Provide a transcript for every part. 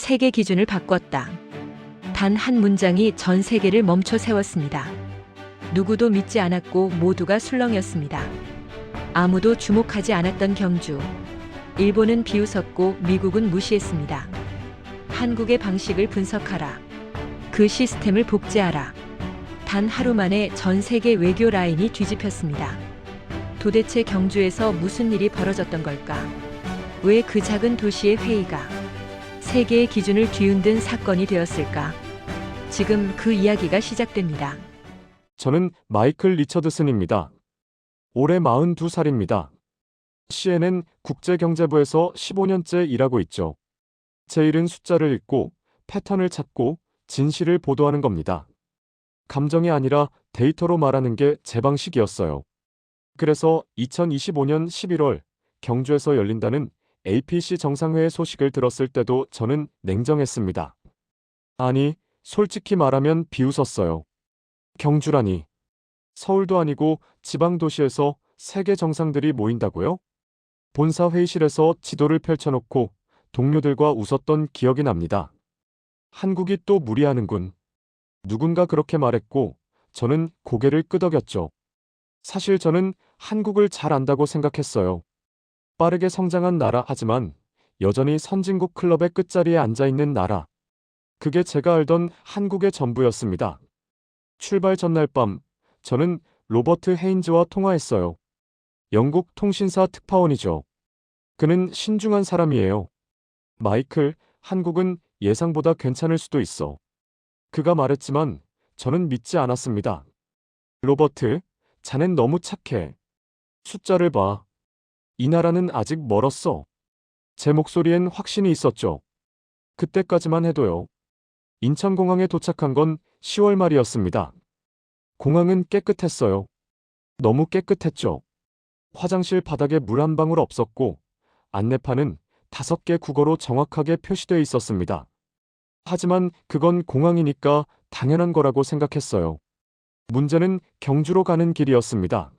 세계 기준을 바꿨다. 단 한 문장이 전 세계를 멈춰 세웠습니다. 누구도 믿지 않았고 모두가 술렁였습니다. 아무도 주목하지 않았던 경주. 일본은 비웃었고 미국은 무시했습니다. 한국의 방식을 분석하라. 그 시스템을 복제하라. 단 하루 만에 전 세계 외교 라인이 뒤집혔습니다. 도대체 경주에서 무슨 일이 벌어졌던 걸까? 왜 그 작은 도시의 회의가 세계의 기준을 뒤흔든 사건이 되었을까? 지금 그 이야기가 시작됩니다. 저는 마이클 리처드슨입니다. 올해 42살입니다. CNN 국제경제부에서 15년째 일하고 있죠. 제 일은 숫자를 읽고 패턴을 찾고 진실을 보도하는 겁니다. 감정이 아니라 데이터로 말하는 게 제 방식이었어요. 그래서 2025년 11월 경주에서 열린다는 APC 정상회의 소식을 들었을 때도 저는 냉정했습니다. 아니, 솔직히 말하면 비웃었어요. 경주라니. 서울도 아니고 지방 도시에서 세계 정상들이 모인다고요? 본사 회의실에서 지도를 펼쳐놓고 동료들과 웃었던 기억이 납니다. 한국이 또 무리하는군. 누군가 그렇게 말했고 저는 고개를 끄덕였죠. 사실 저는 한국을 잘 안다고 생각했어요. 빠르게 성장한 나라 하지만 여전히 선진국 클럽의 끝자리에 앉아있는 나라. 그게 제가 알던 한국의 전부였습니다. 출발 전날 밤 저는 로버트 헤인즈와 통화했어요. 영국 통신사 특파원이죠. 그는 신중한 사람이에요. 마이클, 한국은 예상보다 괜찮을 수도 있어. 그가 말했지만 저는 믿지 않았습니다. 로버트, 자넨 너무 착해. 숫자를 봐. 이 나라는 아직 멀었어. 제 목소리엔 확신이 있었죠. 그때까지만 해도요. 인천공항에 도착한 건 10월 말이었습니다. 공항은 깨끗했어요. 너무 깨끗했죠. 화장실 바닥에 물 한 방울 없었고 안내판은 5개 국어로 정확하게 표시되어 있었습니다. 하지만 그건 공항이니까 당연한 거라고 생각했어요. 문제는 경주로 가는 길이었습니다.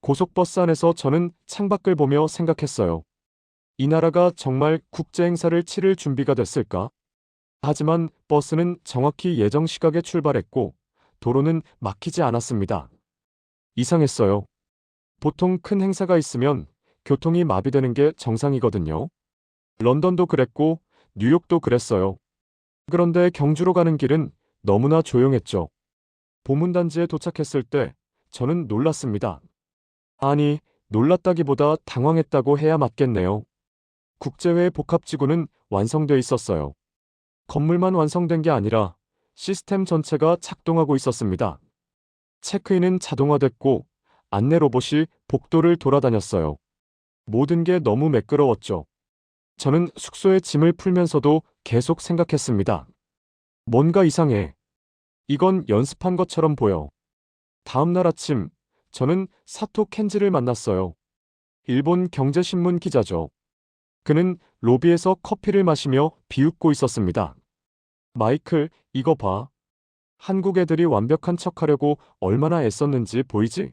고속버스 안에서 저는 창밖을 보며 생각했어요. 이 나라가 정말 국제 행사를 치를 준비가 됐을까? 하지만 버스는 정확히 예정 시각에 출발했고 도로는 막히지 않았습니다. 이상했어요. 보통 큰 행사가 있으면 교통이 마비되는 게 정상이거든요. 런던도 그랬고 뉴욕도 그랬어요. 그런데 경주로 가는 길은 너무나 조용했죠. 보문단지에 도착했을 때 저는 놀랐습니다. 아니, 놀랐다기보다 당황했다고 해야 맞겠네요. 국제회의 복합지구는 완성돼 있었어요. 건물만 완성된 게 아니라 시스템 전체가 작동하고 있었습니다. 체크인은 자동화됐고 안내 로봇이 복도를 돌아다녔어요. 모든 게 너무 매끄러웠죠. 저는 숙소에 짐을 풀면서도 계속 생각했습니다. 뭔가 이상해. 이건 연습한 것처럼 보여. 다음 날 아침, 저는 사토 켄지를 만났어요. 일본 경제신문 기자죠. 그는 로비에서 커피를 마시며 비웃고 있었습니다. 마이클, 이거 봐. 한국 애들이 완벽한 척하려고 얼마나 애썼는지 보이지?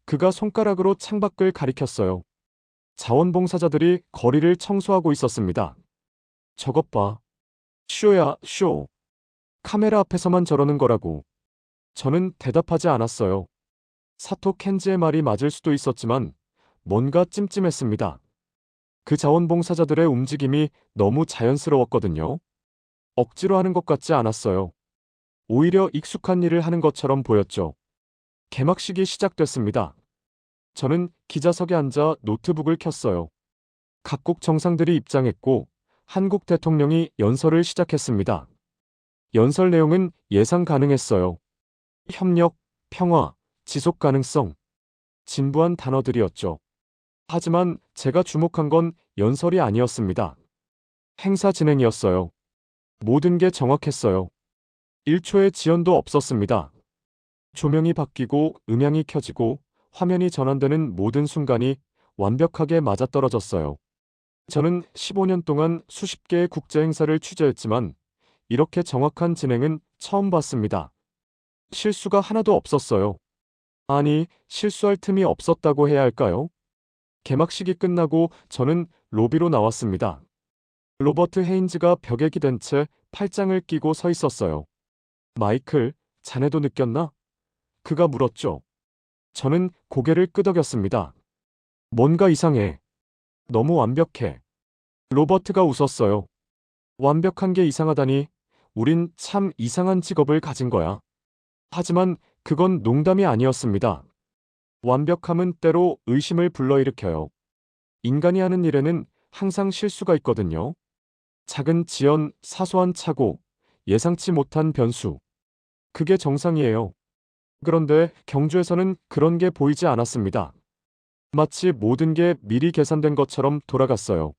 그가 손가락으로 창밖을 가리켰어요. 자원봉사자들이 거리를 청소하고 있었습니다. 저것 봐. 쇼야, 쇼. 카메라 앞에서만 저러는 거라고. 저는 대답하지 않았어요. 사토 켄지의 말이 맞을 수도 있었지만 뭔가 찜찜했습니다. 그 자원봉사자들의 움직임이 너무 자연스러웠거든요. 억지로 하는 것 같지 않았어요. 오히려 익숙한 일을 하는 것처럼 보였죠. 개막식이 시작됐습니다. 저는 기자석에 앉아 노트북을 켰어요. 각국 정상들이 입장했고 한국 대통령이 연설을 시작했습니다. 연설 내용은 예상 가능했어요. 협력, 평화, 지속 가능성. 진부한 단어들이었죠. 하지만 제가 주목한 건 연설이 아니었습니다. 행사 진행이었어요. 모든 게 정확했어요. 1초의 지연도 없었습니다. 조명이 바뀌고 음향이 켜지고 화면이 전환되는 모든 순간이 완벽하게 맞아떨어졌어요. 저는 15년 동안 수십 개의 국제 행사를 취재했지만 이렇게 정확한 진행은 처음 봤습니다. 실수가 하나도 없었어요. 아니, 실수할 틈이 없었다고 해야 할까요? 개막식이 끝나고 저는 로비로 나왔습니다. 로버트 헤인즈가 벽에 기댄 채 팔짱을 끼고 서 있었어요. 마이클, 자네도 느꼈나? 그가 물었죠. 저는 고개를 끄덕였습니다. 뭔가 이상해. 너무 완벽해. 로버트가 웃었어요. 완벽한 게 이상하다니. 우린 참 이상한 직업을 가진 거야. 하지만 그건 농담이 아니었습니다. 완벽함은 때로 의심을 불러일으켜요. 인간이 하는 일에는 항상 실수가 있거든요. 작은 지연, 사소한 착오, 예상치 못한 변수. 그게 정상이에요. 그런데 경주에서는 그런 게 보이지 않았습니다. 마치 모든 게 미리 계산된 것처럼 돌아갔어요.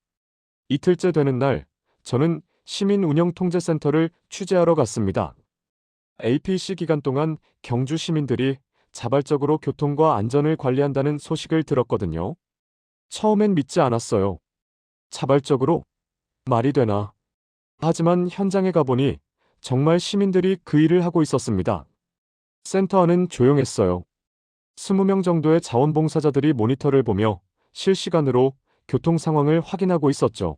이틀째 되는 날, 저는 시민운영통제센터를 취재하러 갔습니다. APC 기간 동안 경주 시민들이 자발적으로 교통과 안전을 관리한다는 소식을 들었거든요. 처음엔 믿지 않았어요. 자발적으로? 말이 되나? 하지만 현장에 가보니 정말 시민들이 그 일을 하고 있었습니다. 센터 안은 조용했어요. 20명 정도의 자원봉사자들이 모니터를 보며 실시간으로 교통 상황을 확인하고 있었죠.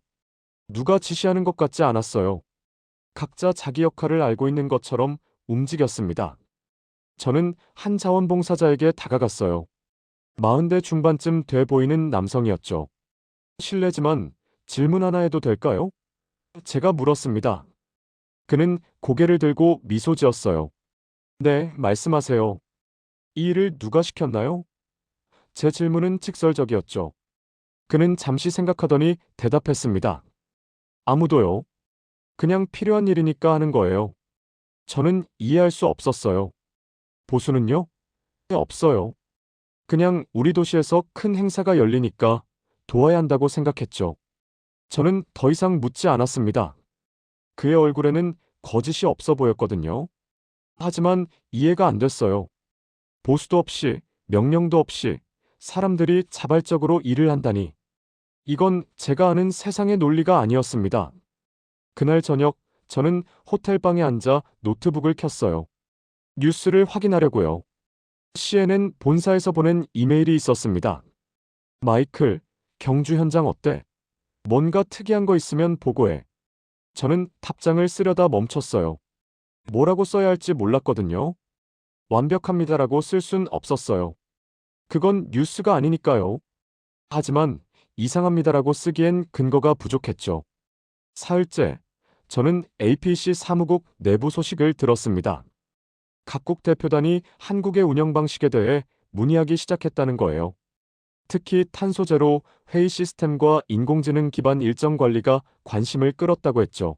누가 지시하는 것 같지 않았어요. 각자 자기 역할을 알고 있는 것처럼 움직였습니다. 저는 한 자원봉사자에게 다가갔어요. 40대 중반쯤 돼 보이는 남성이었죠. 실례지만 질문 하나 해도 될까요? 제가 물었습니다. 그는 고개를 들고 미소 지었어요. 네, 말씀하세요. 이 일을 누가 시켰나요? 제 질문은 직설적이었죠. 그는 잠시 생각하더니 대답했습니다. 아무도요. 그냥 필요한 일이니까 하는 거예요. 저는 이해할 수 없었어요. 보수는요? 네, 없어요. 그냥 우리 도시에서 큰 행사가 열리니까 도와야 한다고 생각했죠. 저는 더 이상 묻지 않았습니다. 그의 얼굴에는 거짓이 없어 보였거든요. 하지만 이해가 안 됐어요. 보수도 없이, 명령도 없이 사람들이 자발적으로 일을 한다니. 이건 제가 아는 세상의 논리가 아니었습니다. 그날 저녁, 저는 호텔방에 앉아 노트북을 켰어요. 뉴스를 확인하려고요. CNN 본사에서 보낸 이메일이 있었습니다. 마이클, 경주 현장 어때? 뭔가 특이한 거 있으면 보고해. 저는 답장을 쓰려다 멈췄어요. 뭐라고 써야 할지 몰랐거든요. 완벽합니다라고 쓸 순 없었어요. 그건 뉴스가 아니니까요. 하지만 이상합니다라고 쓰기엔 근거가 부족했죠. 사흘째, 저는 APC 사무국 내부 소식을 들었습니다. 각국 대표단이 한국의 운영 방식에 대해 문의하기 시작했다는 거예요. 특히 탄소 제로 회의 시스템과 인공지능 기반 일정 관리가 관심을 끌었다고 했죠.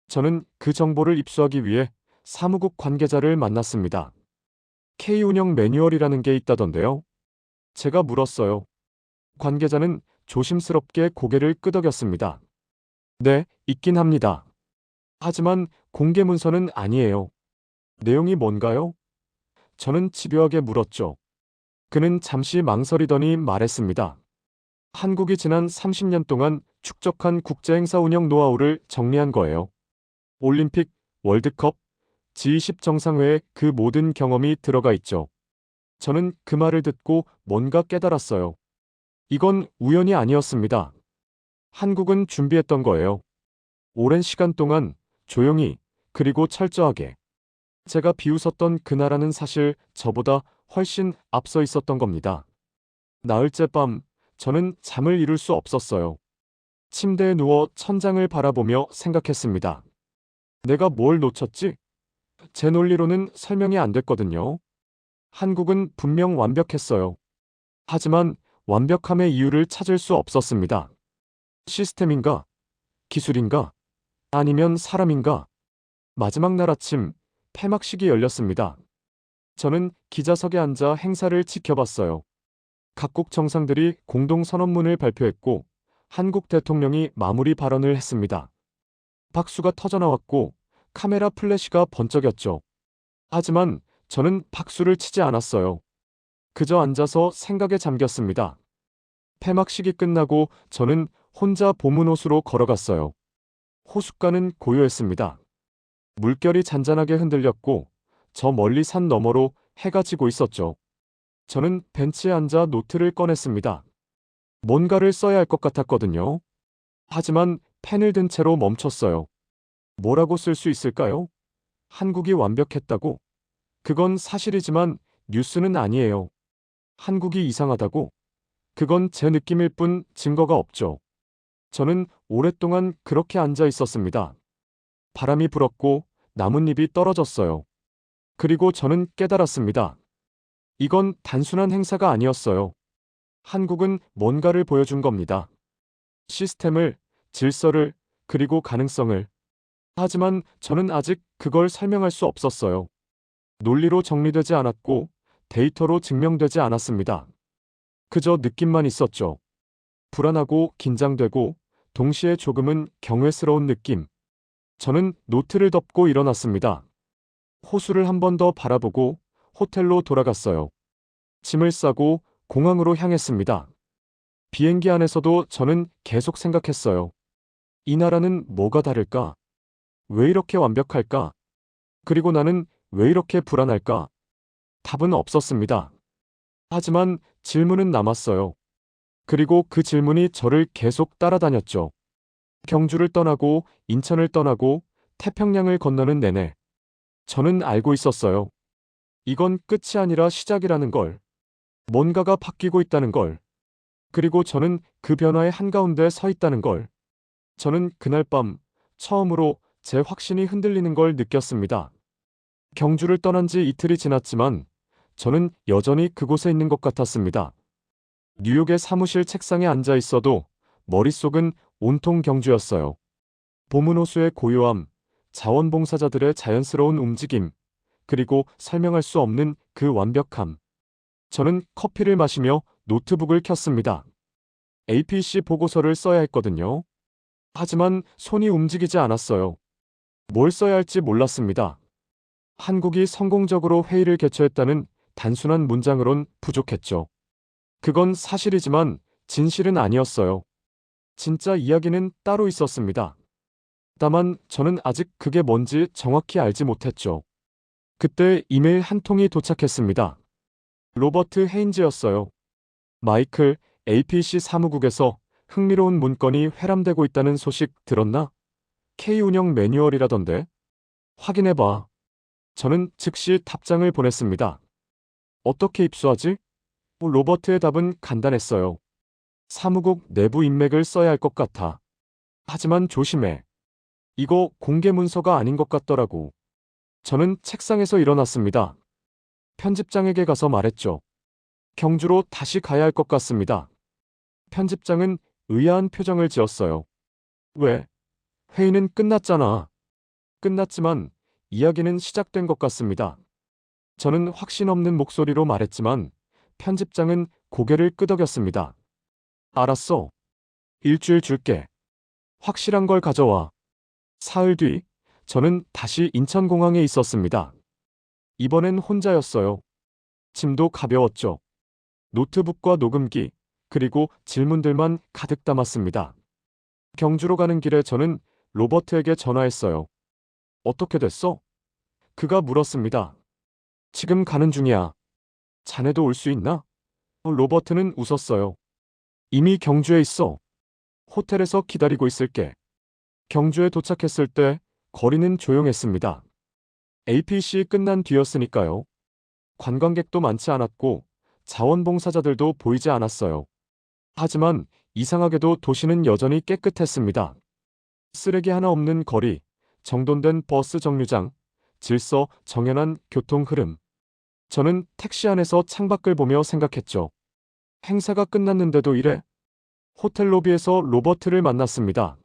저는 그 정보를 입수하기 위해 사무국 관계자를 만났습니다. K 운영 매뉴얼이라는 게 있다던데요. 제가 물었어요. 관계자는 조심스럽게 고개를 끄덕였습니다. 네, 있긴 합니다. 하지만 공개 문서는 아니에요. 내용이 뭔가요? 저는 집요하게 물었죠. 그는 잠시 망설이더니 말했습니다. 한국이 지난 30년 동안 축적한 국제행사 운영 노하우를 정리한 거예요. 올림픽, 월드컵, G20 정상회의 그 모든 경험이 들어가 있죠. 저는 그 말을 듣고 뭔가 깨달았어요. 이건 우연이 아니었습니다. 한국은 준비했던 거예요. 오랜 시간 동안 조용히 그리고 철저하게. 제가 비웃었던 그 나라는 사실 저보다 훨씬 앞서 있었던 겁니다. 나흘째 밤, 저는 잠을 이룰 수 없었어요. 침대에 누워 천장을 바라보며 생각했습니다. 내가 뭘 놓쳤지? 제 논리로는 설명이 안 됐거든요. 한국은 분명 완벽했어요. 하지만 완벽함의 이유를 찾을 수 없었습니다. 시스템인가? 기술인가? 아니면 사람인가? 마지막 날 아침, 폐막식이 열렸습니다. 저는 기자석에 앉아 행사를 지켜봤어요. 각국 정상들이 공동 선언문을 발표했고, 한국 대통령이 마무리 발언을 했습니다. 박수가 터져나왔고, 카메라 플래시가 번쩍였죠. 하지만 저는 박수를 치지 않았어요. 그저 앉아서 생각에 잠겼습니다. 폐막식이 끝나고 저는 혼자 보문호수로 걸어갔어요. 호숫가는 고요했습니다. 물결이 잔잔하게 흔들렸고 저 멀리 산 너머로 해가 지고 있었죠. 저는 벤치에 앉아 노트를 꺼냈습니다. 뭔가를 써야 할 것 같았거든요. 하지만 펜을 든 채로 멈췄어요. 뭐라고 쓸 수 있을까요? 한국이 완벽했다고? 그건 사실이지만 뉴스는 아니에요. 한국이 이상하다고? 그건 제 느낌일 뿐 증거가 없죠. 저는 오랫동안 그렇게 앉아 있었습니다. 바람이 불었고 나뭇잎이 떨어졌어요. 그리고 저는 깨달았습니다. 이건 단순한 행사가 아니었어요. 한국은 뭔가를 보여준 겁니다. 시스템을, 질서를, 그리고 가능성을. 하지만 저는 아직 그걸 설명할 수 없었어요. 논리로 정리되지 않았고 데이터로 증명되지 않았습니다. 그저 느낌만 있었죠. 불안하고 긴장되고 동시에 조금은 경외스러운 느낌. 저는 노트를 덮고 일어났습니다. 호수를 한 번 더 바라보고 호텔로 돌아갔어요. 짐을 싸고 공항으로 향했습니다. 비행기 안에서도 저는 계속 생각했어요. 이 나라는 뭐가 다를까? 왜 이렇게 완벽할까? 그리고 나는 왜 이렇게 불안할까? 답은 없었습니다. 하지만 질문은 남았어요. 그리고 그 질문이 저를 계속 따라다녔죠. 경주를 떠나고 인천을 떠나고 태평양을 건너는 내내 저는 알고 있었어요. 이건 끝이 아니라 시작이라는 걸. 뭔가가 바뀌고 있다는 걸. 그리고 저는 그 변화의 한가운데 서 있다는 걸. 저는 그날 밤 처음으로 제 확신이 흔들리는 걸 느꼈습니다. 경주를 떠난 지 이틀이 지났지만 저는 여전히 그곳에 있는 것 같았습니다. 뉴욕의 사무실 책상에 앉아 있어도 머릿속은 온통 경주였어요. 보문호수의 고요함, 자원봉사자들의 자연스러운 움직임, 그리고 설명할 수 없는 그 완벽함. 저는 커피를 마시며 노트북을 켰습니다. APC 보고서를 써야 했거든요. 하지만 손이 움직이지 않았어요. 뭘 써야 할지 몰랐습니다. 한국이 성공적으로 회의를 개최했다는 단순한 문장으론 부족했죠. 그건 사실이지만 진실은 아니었어요. 진짜 이야기는 따로 있었습니다. 다만 저는 아직 그게 뭔지 정확히 알지 못했죠. 그때 이메일 한 통이 도착했습니다. 로버트 헤인즈였어요. 마이클, APC 사무국에서 흥미로운 문건이 회람되고 있다는 소식 들었나? K 운영 매뉴얼이라던데. 확인해봐. 저는 즉시 답장을 보냈습니다. 어떻게 입수하지? 로버트의 답은 간단했어요. 사무국 내부 인맥을 써야 할 것 같아. 하지만 조심해. 이거 공개 문서가 아닌 것 같더라고. 저는 책상에서 일어났습니다. 편집장에게 가서 말했죠. 경주로 다시 가야 할 것 같습니다. 편집장은 의아한 표정을 지었어요. 왜? 회의는 끝났잖아. 끝났지만 이야기는 시작된 것 같습니다. 저는 확신 없는 목소리로 말했지만 편집장은 고개를 끄덕였습니다. 알았어. 일주일 줄게. 확실한 걸 가져와. 사흘 뒤, 저는 다시 인천공항에 있었습니다. 이번엔 혼자였어요. 짐도 가벼웠죠. 노트북과 녹음기, 그리고 질문들만 가득 담았습니다. 경주로 가는 길에 저는 로버트에게 전화했어요. 어떻게 됐어? 그가 물었습니다. 지금 가는 중이야. 자네도 올 수 있나? 로버트는 웃었어요. 이미 경주에 있어. 호텔에서 기다리고 있을게. 경주에 도착했을 때 거리는 조용했습니다. APC 끝난 뒤였으니까요. 관광객도 많지 않았고 자원봉사자들도 보이지 않았어요. 하지만 이상하게도 도시는 여전히 깨끗했습니다. 쓰레기 하나 없는 거리, 정돈된 버스 정류장, 질서 정연한 교통 흐름. 저는 택시 안에서 창밖을 보며 생각했죠. 행사가 끝났는데도 이래? 호텔 로비에서 로버트를 만났습니다.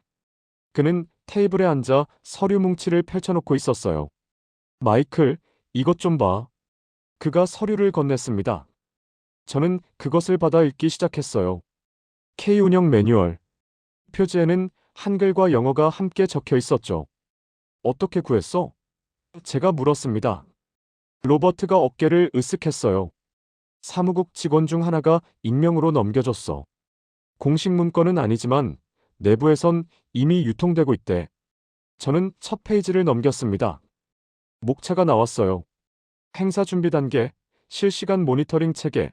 그는 테이블에 앉아 서류 뭉치를 펼쳐놓고 있었어요. 마이클, 이것 좀 봐. 그가 서류를 건넸습니다. 저는 그것을 받아 읽기 시작했어요. K 운영 매뉴얼. 표지에는 한글과 영어가 함께 적혀 있었죠. 어떻게 구했어? 제가 물었습니다. 로버트가 어깨를 으쓱했어요. 사무국 직원 중 하나가 익명으로 넘겨줬어. 공식 문건은 아니지만 내부에선 이미 유통되고 있대. 저는 첫 페이지를 넘겼습니다. 목차가 나왔어요. 행사 준비 단계, 실시간 모니터링 체계,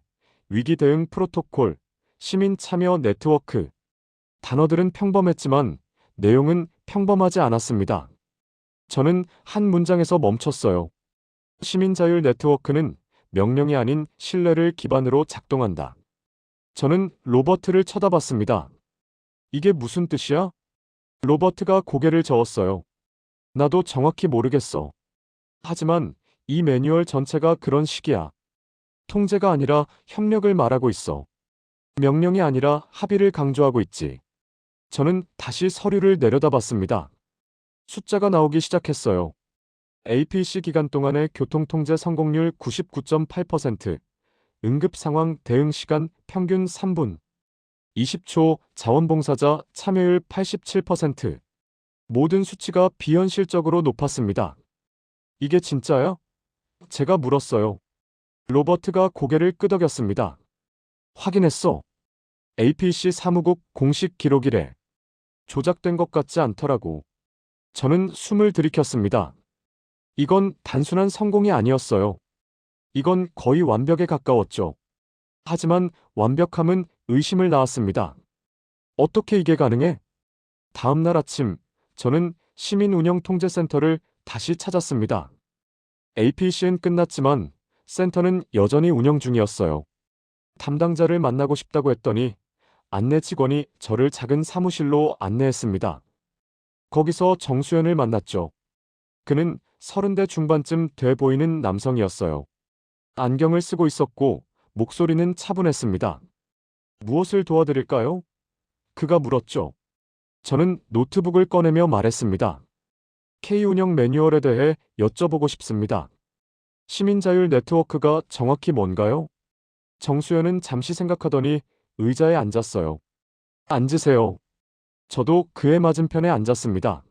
위기 대응 프로토콜, 시민 참여 네트워크. 단어들은 평범했지만 내용은 평범하지 않았습니다. 저는 한 문장에서 멈췄어요. 시민자율 네트워크는 명령이 아닌 신뢰를 기반으로 작동한다. 저는 로버트를 쳐다봤습니다. 이게 무슨 뜻이야? 로버트가 고개를 저었어요. 나도 정확히 모르겠어. 하지만 이 매뉴얼 전체가 그런 식이야. 통제가 아니라 협력을 말하고 있어. 명령이 아니라 합의를 강조하고 있지. 저는 다시 서류를 내려다봤습니다. 숫자가 나오기 시작했어요. APC 기간 동안의 교통통제 성공률 99.8%, 응급상황 대응 시간 평균 3분, 20초, 자원봉사자 참여율 87%. 모든 수치가 비현실적으로 높았습니다. 이게 진짜야? 제가 물었어요. 로버트가 고개를 끄덕였습니다. 확인했어. APC 사무국 공식 기록이래. 조작된 것 같지 않더라고. 저는 숨을 들이켰습니다. 이건 단순한 성공이 아니었어요. 이건 거의 완벽에 가까웠죠. 하지만 완벽함은 의심을 낳았습니다. 어떻게 이게 가능해? 다음 날 아침, 저는 시민운영통제센터를 다시 찾았습니다. APC는 끝났지만 센터는 여전히 운영 중이었어요. 담당자를 만나고 싶다고 했더니 안내 직원이 저를 작은 사무실로 안내했습니다. 거기서 정수연을 만났죠. 그는 30대 중반쯤 돼 보이는 남성이었어요. 안경을 쓰고 있었고 목소리는 차분했습니다. 무엇을 도와드릴까요? 그가 물었죠. 저는 노트북을 꺼내며 말했습니다. K 운영 매뉴얼에 대해 여쭤보고 싶습니다. 시민자율 네트워크가 정확히 뭔가요? 정수연은 잠시 생각하더니 의자에 앉았어요. 앉으세요. 저도 그의 맞은편에 앉았습니다.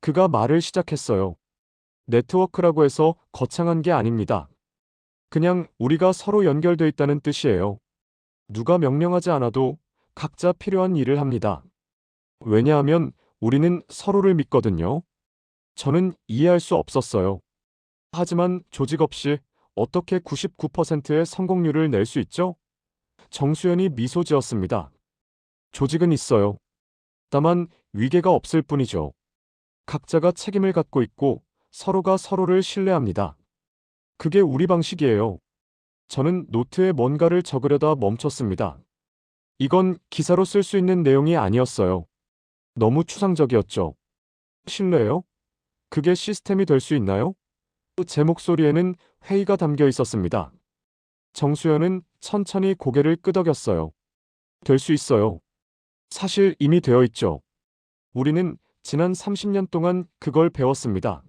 그가 말을 시작했어요. 네트워크라고 해서 거창한 게 아닙니다. 그냥 우리가 서로 연결돼 있다는 뜻이에요. 누가 명령하지 않아도 각자 필요한 일을 합니다. 왜냐하면 우리는 서로를 믿거든요. 저는 이해할 수 없었어요. 하지만 조직 없이 어떻게 99%의 성공률을 낼 수 있죠? 정수연이 미소 지었습니다. 조직은 있어요. 다만 위계가 없을 뿐이죠. 각자가 책임을 갖고 있고 서로가 서로를 신뢰합니다. 그게 우리 방식이에요. 저는 노트에 뭔가를 적으려다 멈췄습니다. 이건 기사로 쓸 수 있는 내용이 아니었어요. 너무 추상적이었죠. 신뢰요? 그게 시스템이 될 수 있나요? 제 목소리에는 회의가 담겨 있었습니다. 정수연은 천천히 고개를 끄덕였어요. 될 수 있어요. 사실 이미 되어 있죠. 우리는 지난 30년 동안 그걸 배웠습니다.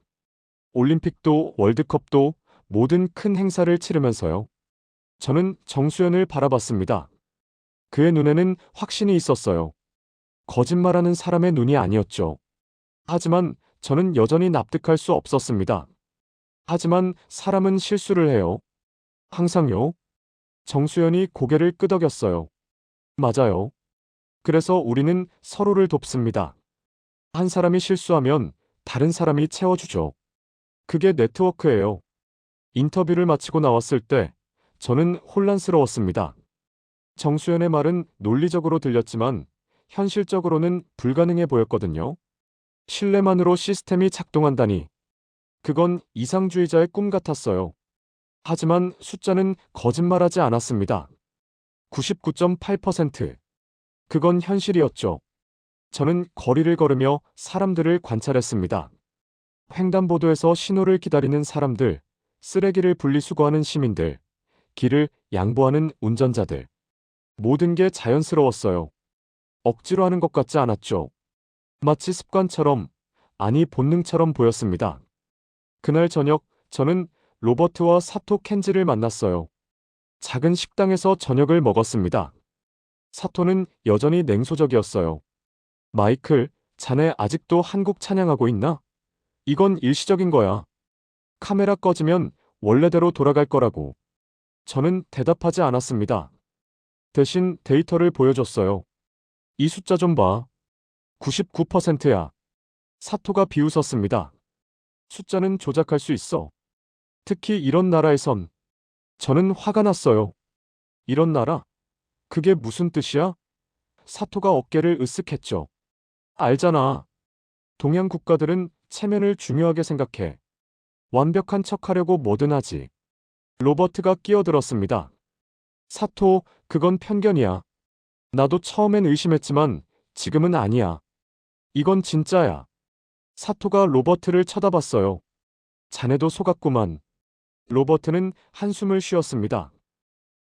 올림픽도 월드컵도 모든 큰 행사를 치르면서요. 저는 정수연을 바라봤습니다. 그의 눈에는 확신이 있었어요. 거짓말하는 사람의 눈이 아니었죠. 하지만 저는 여전히 납득할 수 없었습니다. 하지만 사람은 실수를 해요. 항상요. 정수연이 고개를 끄덕였어요. 맞아요. 그래서 우리는 서로를 돕습니다. 한 사람이 실수하면 다른 사람이 채워주죠. 그게 네트워크예요. 인터뷰를 마치고 나왔을 때 저는 혼란스러웠습니다. 정수연의 말은 논리적으로 들렸지만 현실적으로는 불가능해 보였거든요. 신뢰만으로 시스템이 작동한다니. 그건 이상주의자의 꿈 같았어요. 하지만 숫자는 거짓말하지 않았습니다. 99.8%. 그건 현실이었죠. 저는 거리를 걸으며 사람들을 관찰했습니다. 횡단보도에서 신호를 기다리는 사람들, 쓰레기를 분리수거하는 시민들, 길을 양보하는 운전자들. 모든 게 자연스러웠어요. 억지로 하는 것 같지 않았죠. 마치 습관처럼, 아니 본능처럼 보였습니다. 그날 저녁, 저는 로버트와 사토 켄지를 만났어요. 작은 식당에서 저녁을 먹었습니다. 사토는 여전히 냉소적이었어요. 마이클, 자네 아직도 한국 찬양하고 있나? 이건 일시적인 거야. 카메라 꺼지면 원래대로 돌아갈 거라고. 저는 대답하지 않았습니다. 대신 데이터를 보여줬어요. 이 숫자 좀 봐. 99%야. 사토가 비웃었습니다. 숫자는 조작할 수 있어. 특히 이런 나라에선. 저는 화가 났어요. 이런 나라? 그게 무슨 뜻이야? 사토가 어깨를 으쓱했죠. 알잖아. 동양 국가들은 체면을 중요하게 생각해. 완벽한 척하려고 뭐든 하지. 로버트가 끼어들었습니다. 사토, 그건 편견이야. 나도 처음엔 의심했지만 지금은 아니야. 이건 진짜야. 사토가 로버트를 쳐다봤어요. 자네도 속았구만. 로버트는 한숨을 쉬었습니다.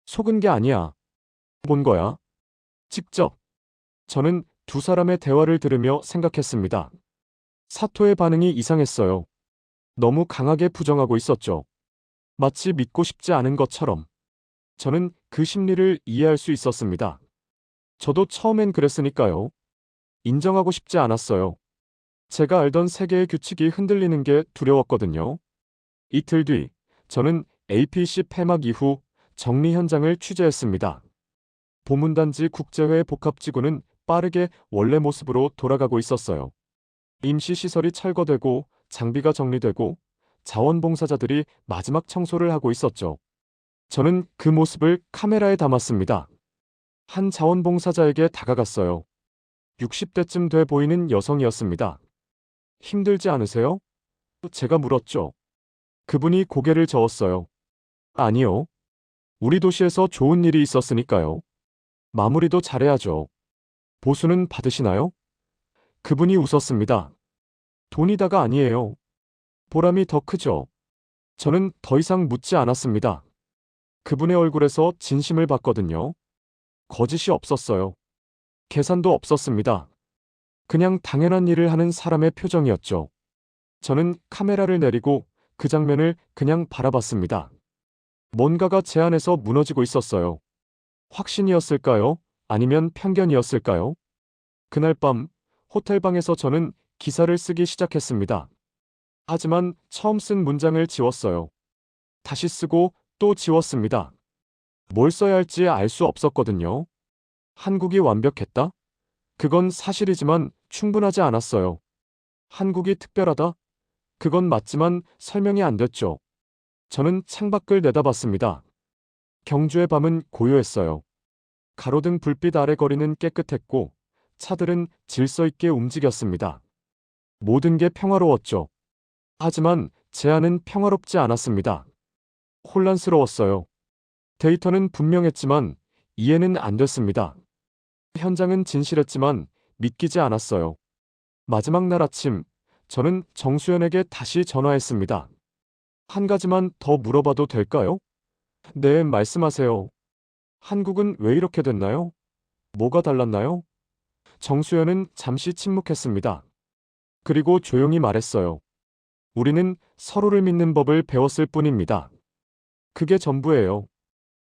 속은 게 아니야. 본 거야. 직접. 저는 두 사람의 대화를 들으며 생각했습니다. 사토의 반응이 이상했어요. 너무 강하게 부정하고 있었죠. 마치 믿고 싶지 않은 것처럼. 저는 그 심리를 이해할 수 있었습니다. 저도 처음엔 그랬으니까요. 인정하고 싶지 않았어요. 제가 알던 세계의 규칙이 흔들리는 게 두려웠거든요. 이틀 뒤, 저는 APC 폐막 이후 정리 현장을 취재했습니다. 보문단지 국제회 복합지구는 빠르게 원래 모습으로 돌아가고 있었어요. 임시 시설이 철거되고 장비가 정리되고 자원봉사자들이 마지막 청소를 하고 있었죠. 저는 그 모습을 카메라에 담았습니다. 한 자원봉사자에게 다가갔어요. 60대쯤 돼 보이는 여성이었습니다. 힘들지 않으세요? 제가 물었죠. 그분이 고개를 저었어요. 아니요. 우리 도시에서 좋은 일이 있었으니까요. 마무리도 잘해야죠. 보수는 받으시나요? 그분이 웃었습니다. 돈이다가 아니에요. 보람이 더 크죠. 저는 더 이상 묻지 않았습니다. 그분의 얼굴에서 진심을 봤거든요. 거짓이 없었어요. 계산도 없었습니다. 그냥 당연한 일을 하는 사람의 표정이었죠. 저는 카메라를 내리고 그 장면을 그냥 바라봤습니다. 뭔가가 제 안에서 무너지고 있었어요. 확신이었을까요? 아니면 편견이었을까요? 그날 밤 호텔방에서 저는 기사를 쓰기 시작했습니다. 하지만 처음 쓴 문장을 지웠어요. 다시 쓰고 또 지웠습니다. 뭘 써야 할지 알 수 없었거든요. 한국이 완벽했다? 그건 사실이지만 충분하지 않았어요. 한국이 특별하다? 그건 맞지만 설명이 안 됐죠. 저는 창밖을 내다봤습니다. 경주의 밤은 고요했어요. 가로등 불빛 아래 거리는 깨끗했고 차들은 질서 있게 움직였습니다. 모든 게 평화로웠죠. 하지만 제 안은 평화롭지 않았습니다. 혼란스러웠어요. 데이터는 분명했지만 이해는 안 됐습니다. 현장은 진실했지만 믿기지 않았어요. 마지막 날 아침, 저는 정수연에게 다시 전화했습니다. 한 가지만 더 물어봐도 될까요? 네, 말씀하세요. 한국은 왜 이렇게 됐나요? 뭐가 달랐나요? 정수연은 잠시 침묵했습니다. 그리고 조용히 말했어요. 우리는 서로를 믿는 법을 배웠을 뿐입니다. 그게 전부예요.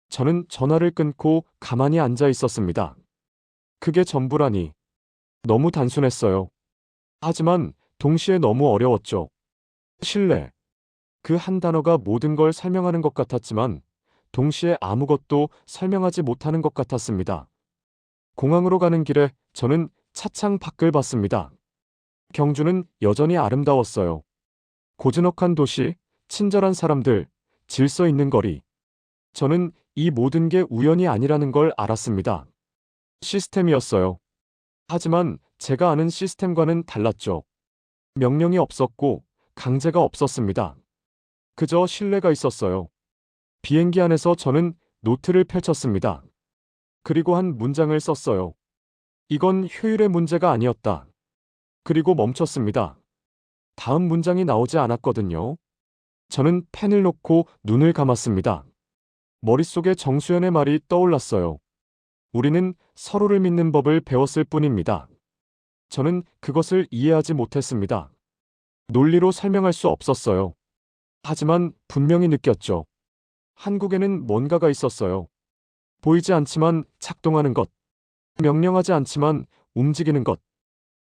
저는 전화를 끊고 가만히 앉아 있었습니다. 그게 전부라니. 너무 단순했어요. 하지만 동시에 너무 어려웠죠. 신뢰. 그 한 단어가 모든 걸 설명하는 것 같았지만 동시에 아무것도 설명하지 못하는 것 같았습니다. 공항으로 가는 길에 저는 차창 밖을 봤습니다. 경주는 여전히 아름다웠어요. 고즈넉한 도시, 친절한 사람들, 질서 있는 거리. 저는 이 모든 게 우연이 아니라는 걸 알았습니다. 시스템이었어요. 하지만 제가 아는 시스템과는 달랐죠. 명령이 없었고 강제가 없었습니다. 그저 신뢰가 있었어요. 비행기 안에서 저는 노트를 펼쳤습니다. 그리고 한 문장을 썼어요. 이건 효율의 문제가 아니었다. 그리고 멈췄습니다. 다음 문장이 나오지 않았거든요. 저는 펜을 놓고 눈을 감았습니다. 머릿속에 정수연의 말이 떠올랐어요. 우리는 서로를 믿는 법을 배웠을 뿐입니다. 저는 그것을 이해하지 못했습니다. 논리로 설명할 수 없었어요. 하지만 분명히 느꼈죠. 한국에는 뭔가가 있었어요. 보이지 않지만 작동하는 것. 명령하지 않지만 움직이는 것.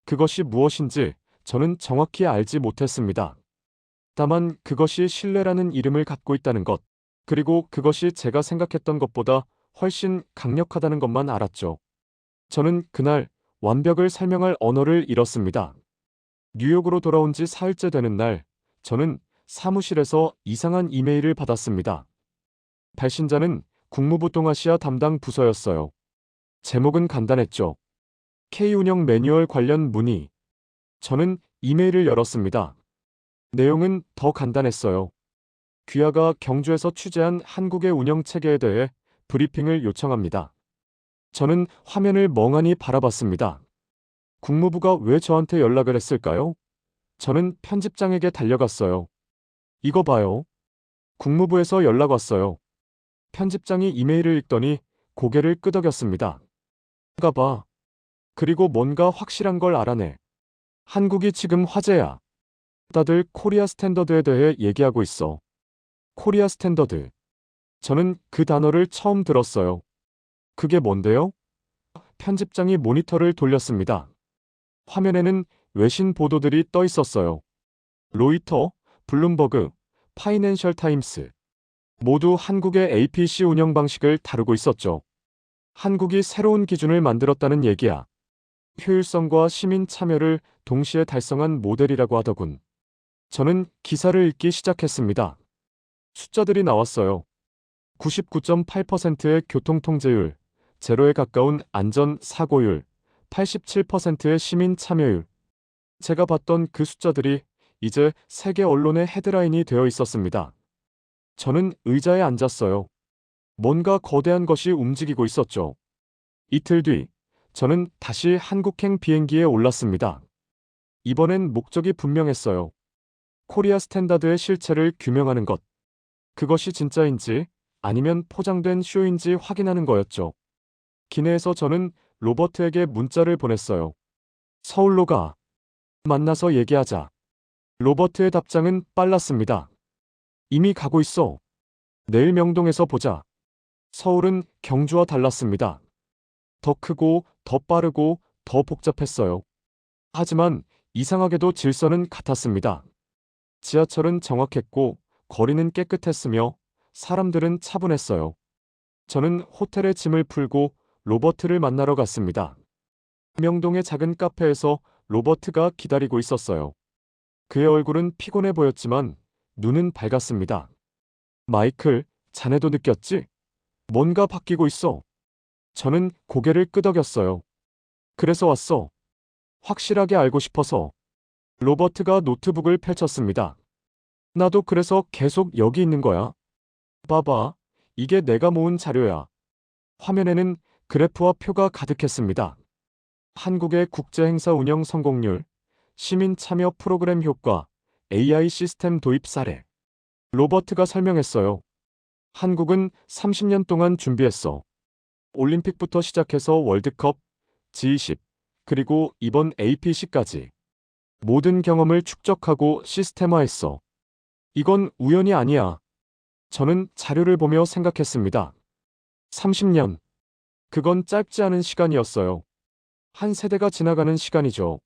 그것이 무엇인지 저는 정확히 알지 못했습니다. 다만 그것이 신뢰라는 이름을 갖고 있다는 것. 그리고 그것이 제가 생각했던 것보다 훨씬 강력하다는 것만 알았죠. 저는 그날 완벽을 설명할 언어를 잃었습니다. 뉴욕으로 돌아온 지 사흘째 되는 날, 저는 사무실에서 이상한 이메일을 받았습니다. 발신자는 국무부 동아시아 담당 부서였어요. 제목은 간단했죠. K운영 매뉴얼 관련 문의. 저는 이메일을 열었습니다. 내용은 더 간단했어요. 귀하가 경주에서 취재한 한국의 운영 체계에 대해 브리핑을 요청합니다. 저는 화면을 멍하니 바라봤습니다. 국무부가 왜 저한테 연락을 했을까요? 저는 편집장에게 달려갔어요. 이거 봐요. 국무부에서 연락 왔어요. 편집장이 이메일을 읽더니 고개를 끄덕였습니다. 봐. 그리고 뭔가 확실한 걸 알아내. 한국이 지금 화제야. 다들 코리아 스탠더드에 대해 얘기하고 있어. 코리아 스탠더드. 저는 그 단어를 처음 들었어요. 그게 뭔데요? 편집장이 모니터를 돌렸습니다. 화면에는 외신 보도들이 떠 있었어요. 로이터, 블룸버그, 파이낸셜 타임스. 모두 한국의 APC 운영 방식을 다루고 있었죠. 한국이 새로운 기준을 만들었다는 얘기야. 효율성과 시민 참여를 동시에 달성한 모델이라고 하더군. 저는 기사를 읽기 시작했습니다. 숫자들이 나왔어요. 99.8%의 교통통제율, 제로에 가까운 안전 사고율, 87%의 시민 참여율. 제가 봤던 그 숫자들이 이제 세계 언론의 헤드라인이 되어 있었습니다. 저는 의자에 앉았어요. 뭔가 거대한 것이 움직이고 있었죠. 이틀 뒤, 저는 다시 한국행 비행기에 올랐습니다. 이번엔 목적이 분명했어요. 코리아 스탠다드의 실체를 규명하는 것. 그것이 진짜인지 아니면 포장된 쇼인지 확인하는 거였죠. 기내에서 저는 로버트에게 문자를 보냈어요. 서울로 가. 만나서 얘기하자. 로버트의 답장은 빨랐습니다. 이미 가고 있어. 내일 명동에서 보자. 서울은 경주와 달랐습니다. 더 크고 더 빠르고 더 복잡했어요. 하지만 이상하게도 질서는 같았습니다. 지하철은 정확했고 거리는 깨끗했으며 사람들은 차분했어요. 저는 호텔에 짐을 풀고 로버트를 만나러 갔습니다. 명동의 작은 카페에서 로버트가 기다리고 있었어요. 그의 얼굴은 피곤해 보였지만 눈은 밝았습니다. 마이클, 자네도 느꼈지? 뭔가 바뀌고 있어. 저는 고개를 끄덕였어요. 그래서 왔어. 확실하게 알고 싶어서. 로버트가 노트북을 펼쳤습니다. 나도 그래서 계속 여기 있는 거야. 봐봐. 이게 내가 모은 자료야. 화면에는 그래프와 표가 가득했습니다. 한국의 국제행사 운영 성공률, 시민 참여 프로그램 효과, AI 시스템 도입 사례. 로버트가 설명했어요. 한국은 30년 동안 준비했어. 올림픽부터 시작해서 월드컵, G20, 그리고 이번 APC까지. 모든 경험을 축적하고 시스템화했어. 이건 우연이 아니야. 저는 자료를 보며 생각했습니다. 30년. 그건 짧지 않은 시간이었어요. 한 세대가 지나가는 시간이죠.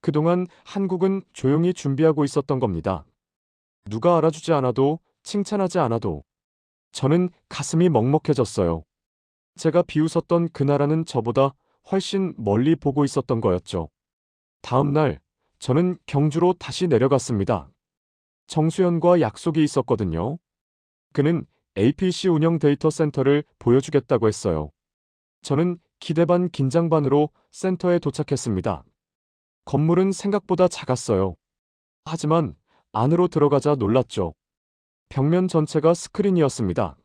그동안 한국은 조용히 준비하고 있었던 겁니다. 누가 알아주지 않아도, 칭찬하지 않아도. 저는 가슴이 먹먹해졌어요. 제가 비웃었던 그 나라는 저보다 훨씬 멀리 보고 있었던 거였죠. 다음 날, 저는 경주로 다시 내려갔습니다. 정수연과 약속이 있었거든요. 그는 APC 운영 데이터 센터를 보여주겠다고 했어요. 저는 기대 반 긴장 반으로 센터에 도착했습니다. 건물은 생각보다 작았어요. 하지만 안으로 들어가자 놀랐죠. 벽면 전체가 스크린이었습니다.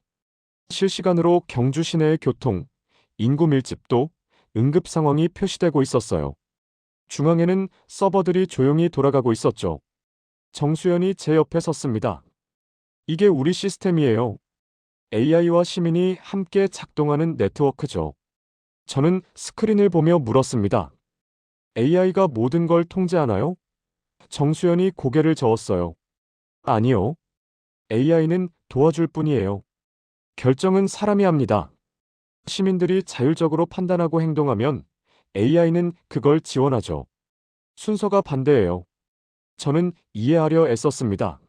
실시간으로 경주 시내의 교통, 인구 밀집도, 응급 상황이 표시되고 있었어요. 중앙에는 서버들이 조용히 돌아가고 있었죠. 정수연이 제 옆에 섰습니다. 이게 우리 시스템이에요. AI와 시민이 함께 작동하는 네트워크죠. 저는 스크린을 보며 물었습니다. AI가 모든 걸 통제하나요? 정수연이 고개를 저었어요. 아니요. AI는 도와줄 뿐이에요. 결정은 사람이 합니다. 시민들이 자율적으로 판단하고 행동하면 AI는 그걸 지원하죠. 순서가 반대예요. 저는 이해하려 애썼습니다.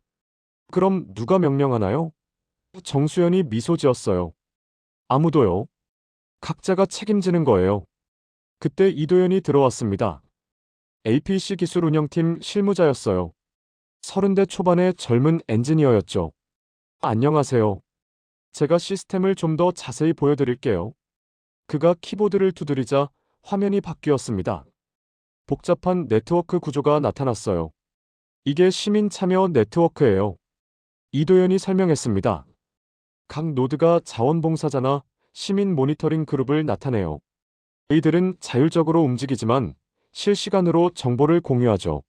그럼 누가 명령하나요? 정수연이 미소 지었어요. 아무도요. 각자가 책임지는 거예요. 그때 이도현이 들어왔습니다. APC 기술 운영팀 실무자였어요. 30대 초반의 젊은 엔지니어였죠. 안녕하세요. 제가 시스템을 좀 더 자세히 보여드릴게요. 그가 키보드를 두드리자 화면이 바뀌었습니다. 복잡한 네트워크 구조가 나타났어요. 이게 시민 참여 네트워크예요. 이도현이 설명했습니다. 각 노드가 자원봉사자나 시민 모니터링 그룹을 나타내요. 이들은 자율적으로 움직이지만 실시간으로 정보를 공유하죠.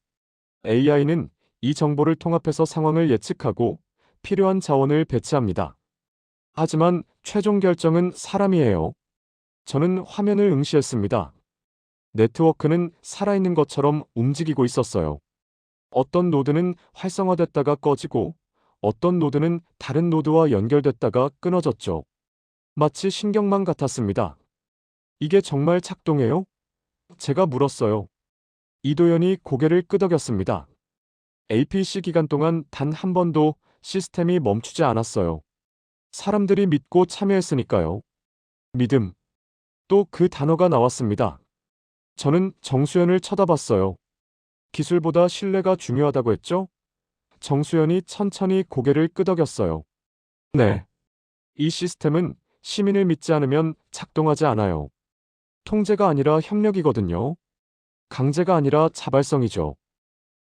AI는 이 정보를 통합해서 상황을 예측하고 필요한 자원을 배치합니다. 하지만 최종 결정은 사람이 해요. 저는 화면을 응시했습니다. 네트워크는 살아있는 것처럼 움직이고 있었어요. 어떤 노드는 활성화됐다가 꺼지고 어떤 노드는 다른 노드와 연결됐다가 끊어졌죠. 마치 신경망 같았습니다. 이게 정말 작동해요? 제가 물었어요. 이도현이 고개를 끄덕였습니다. APC 기간 동안 단 한 번도 시스템이 멈추지 않았어요. 사람들이 믿고 참여했으니까요. 믿음. 또 그 단어가 나왔습니다. 저는 정수연을 쳐다봤어요. 기술보다 신뢰가 중요하다고 했죠? 정수연이 천천히 고개를 끄덕였어요. 네. 이 시스템은 시민을 믿지 않으면 작동하지 않아요. 통제가 아니라 협력이거든요. 강제가 아니라 자발성이죠.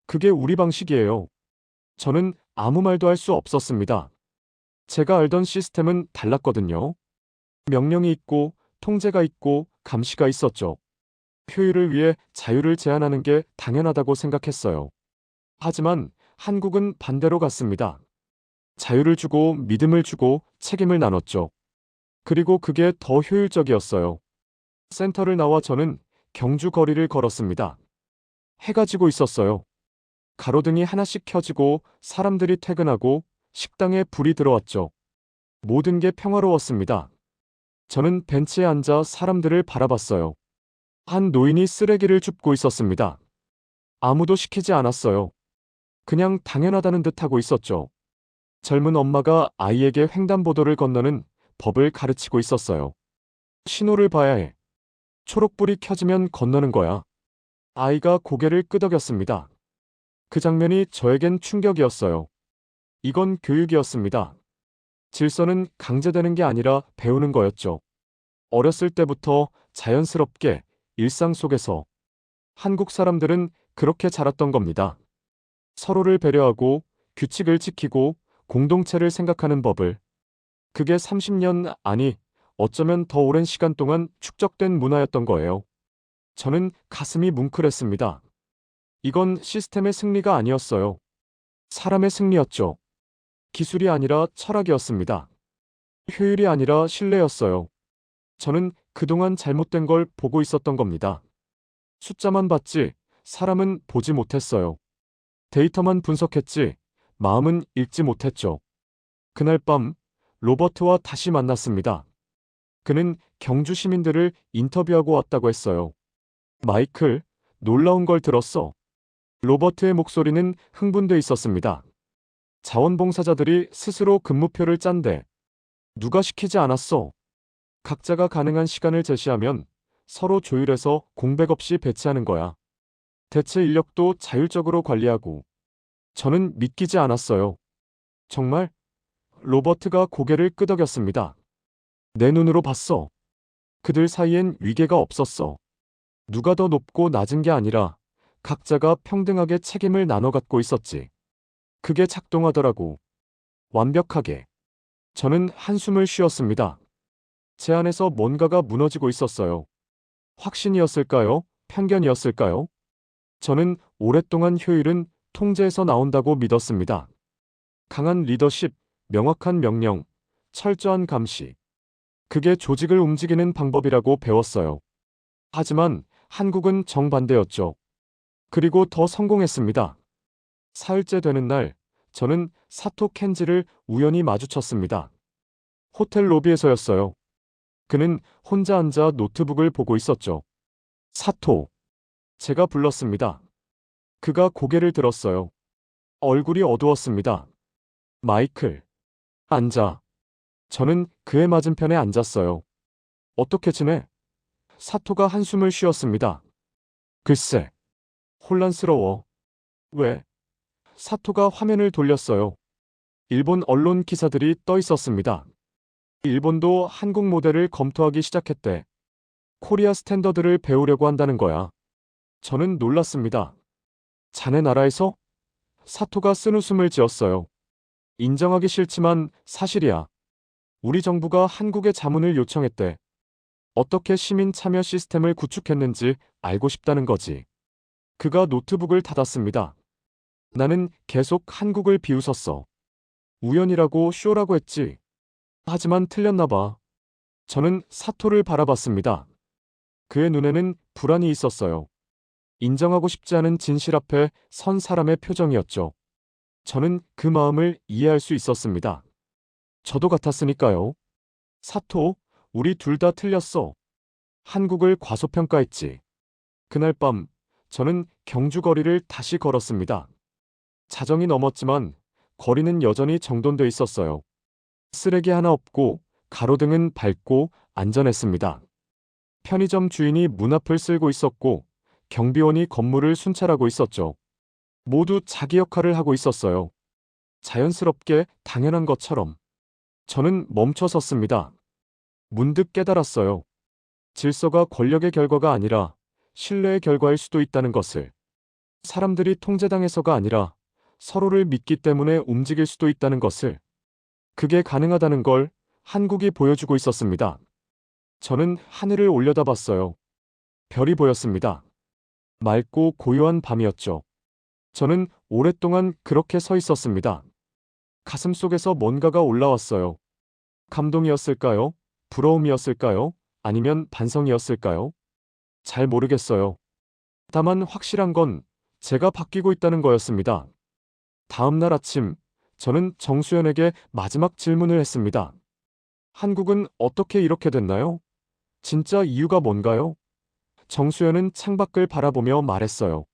그게 우리 방식이에요. 저는 아무 말도 할 수 없었습니다. 제가 알던 시스템은 달랐거든요. 명령이 있고, 통제가 있고, 감시가 있었죠. 효율을 위해 자유를 제한하는 게 당연하다고 생각했어요. 하지만 한국은 반대로 갔습니다. 자유를 주고 믿음을 주고 책임을 나눴죠. 그리고 그게 더 효율적이었어요. 센터를 나와 저는 경주 거리를 걸었습니다. 해가 지고 있었어요. 가로등이 하나씩 켜지고 사람들이 퇴근하고 식당에 불이 들어왔죠. 모든 게 평화로웠습니다. 저는 벤치에 앉아 사람들을 바라봤어요. 한 노인이 쓰레기를 줍고 있었습니다. 아무도 시키지 않았어요. 그냥 당연하다는 듯 하고 있었죠. 젊은 엄마가 아이에게 횡단보도를 건너는 법을 가르치고 있었어요. 신호를 봐야 해. 초록불이 켜지면 건너는 거야. 아이가 고개를 끄덕였습니다. 그 장면이 저에겐 충격이었어요. 이건 교육이었습니다. 질서는 강제되는 게 아니라 배우는 거였죠. 어렸을 때부터 자연스럽게 일상 속에서 한국 사람들은 그렇게 자랐던 겁니다. 서로를 배려하고 규칙을 지키고 공동체를 생각하는 법을. 그게 30년, 아니, 어쩌면 더 오랜 시간 동안 축적된 문화였던 거예요. 저는 가슴이 뭉클했습니다. 이건 시스템의 승리가 아니었어요. 사람의 승리였죠. 기술이 아니라 철학이었습니다. 효율이 아니라 신뢰였어요. 저는 그동안 잘못된 걸 보고 있었던 겁니다. 숫자만 봤지, 사람은 보지 못했어요. 데이터만 분석했지, 마음은 읽지 못했죠. 그날 밤, 로버트와 다시 만났습니다. 그는 경주 시민들을 인터뷰하고 왔다고 했어요. 마이클, 놀라운 걸 들었어. 로버트의 목소리는 흥분돼 있었습니다. 자원봉사자들이 스스로 근무표를 짠대. 누가 시키지 않았어. 각자가 가능한 시간을 제시하면 서로 조율해서 공백 없이 배치하는 거야. 대체 인력도 자율적으로 관리하고. 저는 믿기지 않았어요. 정말? 로버트가 고개를 끄덕였습니다. 내 눈으로 봤어. 그들 사이엔 위계가 없었어. 누가 더 높고 낮은 게 아니라 각자가 평등하게 책임을 나눠 갖고 있었지. 그게 작동하더라고. 완벽하게. 저는 한숨을 쉬었습니다. 제 안에서 뭔가가 무너지고 있었어요. 확신이었을까요? 편견이었을까요? 저는 오랫동안 효율은 통제에서 나온다고 믿었습니다. 강한 리더십, 명확한 명령, 철저한 감시. 그게 조직을 움직이는 방법이라고 배웠어요. 하지만 한국은 정반대였죠. 그리고 더 성공했습니다. 사흘째 되는 날, 저는 사토 켄지를 우연히 마주쳤습니다. 호텔 로비에서였어요. 그는 혼자 앉아 노트북을 보고 있었죠. 사토. 제가 불렀습니다. 그가 고개를 들었어요. 얼굴이 어두웠습니다. 마이클. 앉아. 저는 그의 맞은편에 앉았어요. 어떻게 지내? 사토가 한숨을 쉬었습니다. 글쎄. 혼란스러워. 왜? 사토가 화면을 돌렸어요. 일본 언론 기사들이 떠 있었습니다. 일본도 한국 모델을 검토하기 시작했대. 코리아 스탠더드를 배우려고 한다는 거야. 저는 놀랐습니다. 자네 나라에서? 사토가 쓴웃음을 지었어요. 인정하기 싫지만 사실이야. 우리 정부가 한국에 자문을 요청했대. 어떻게 시민 참여 시스템을 구축했는지 알고 싶다는 거지. 그가 노트북을 닫았습니다. 나는 계속 한국을 비웃었어. 우연이라고 쇼라고 했지. 하지만 틀렸나 봐. 저는 사토를 바라봤습니다. 그의 눈에는 불안이 있었어요. 인정하고 싶지 않은 진실 앞에 선 사람의 표정이었죠. 저는 그 마음을 이해할 수 있었습니다. 저도 같았으니까요. 사토, 우리 둘 다 틀렸어. 한국을 과소평가했지. 그날 밤, 저는 경주 거리를 다시 걸었습니다. 자정이 넘었지만 거리는 여전히 정돈돼 있었어요. 쓰레기 하나 없고 가로등은 밝고 안전했습니다. 편의점 주인이 문 앞을 쓸고 있었고 경비원이 건물을 순찰하고 있었죠. 모두 자기 역할을 하고 있었어요. 자연스럽게 당연한 것처럼. 저는 멈춰 섰습니다. 문득 깨달았어요. 질서가 권력의 결과가 아니라 신뢰의 결과일 수도 있다는 것을. 사람들이 통제당해서가 아니라 서로를 믿기 때문에 움직일 수도 있다는 것을. 그게 가능하다는 걸 한국이 보여주고 있었습니다. 저는 하늘을 올려다봤어요. 별이 보였습니다. 맑고 고요한 밤이었죠. 저는 오랫동안 그렇게 서 있었습니다. 가슴 속에서 뭔가가 올라왔어요. 감동이었을까요? 부러움이었을까요? 아니면 반성이었을까요? 잘 모르겠어요. 다만 확실한 건 제가 바뀌고 있다는 거였습니다. 다음 날 아침, 저는 정수연에게 마지막 질문을 했습니다. 한국은 어떻게 이렇게 됐나요? 진짜 이유가 뭔가요? 정수연은 창밖을 바라보며 말했어요.